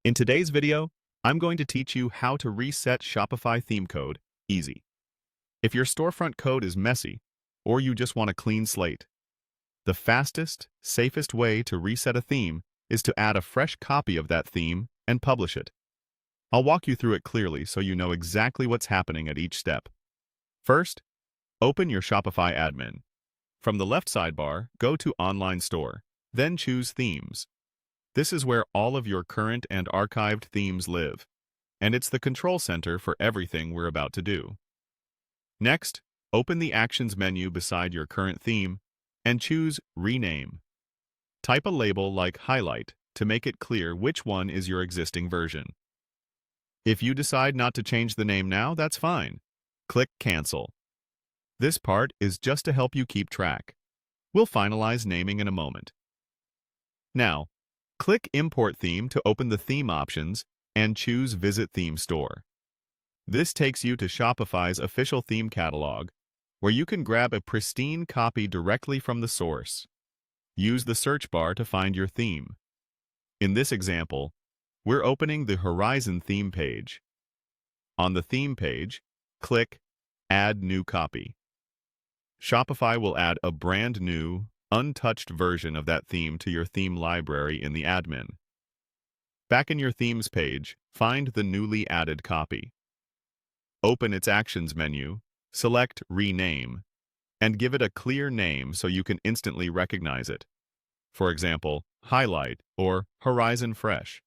In today's video, I'm going to teach you how to reset Shopify theme code easy. If your storefront code is messy, or you just want a clean slate, the fastest, safest way to reset a theme is to add a fresh copy of that theme and publish it. I'll walk you through it clearly so you know exactly what's happening at each step. First, open your Shopify admin. From the left sidebar, go to Online Store, then choose Themes. This is where all of your current and archived themes live, and it's the control center for everything we're about to do. Next, open the Actions menu beside your current theme and choose Rename. Type a label like Highlight to make it clear which one is your existing version. If you decide not to change the name now, that's fine. Click Cancel. This part is just to help you keep track. We'll finalize naming in a moment. Now, click Import Theme to open the theme options and choose Visit Theme Store. This takes you to Shopify's official theme catalog, where you can grab a pristine copy directly from the source. Use the search bar to find your theme. In this example, we're opening the Horizon theme page. On the theme page, click Add New Copy. Shopify will add a brand new, untouched version of that theme to your theme library in the admin. Back in your Themes page, find the newly added copy. Open its Actions menu, select Rename, and give it a clear name so you can instantly recognize it. For example, Highlight or Horizon Fresh.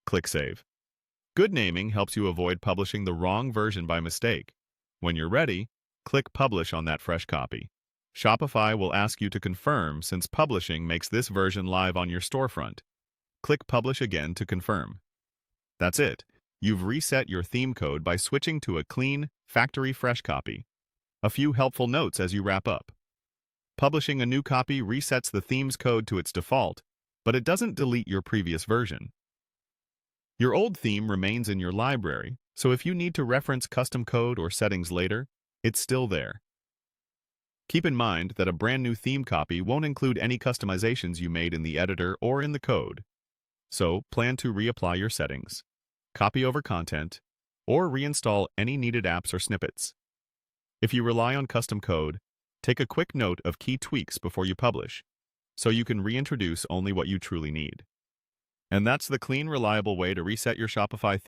Click Save. Good naming helps you avoid publishing the wrong version by mistake. When you're ready, click Publish on that fresh copy. Shopify will ask you to confirm since publishing makes this version live on your storefront. Click Publish again to confirm. That's it. You've reset your theme code by switching to a clean, factory fresh copy. A few helpful notes as you wrap up. Publishing a new copy resets the theme's code to its default, but it doesn't delete your previous version. Your old theme remains in your library, so if you need to reference custom code or settings later, it's still there. Keep in mind that a brand new theme copy won't include any customizations you made in the editor or in the code. So, plan to reapply your settings, copy over content, or reinstall any needed apps or snippets. If you rely on custom code, take a quick note of key tweaks before you publish, so you can reintroduce only what you truly need. And that's the clean, reliable way to reset your Shopify theme.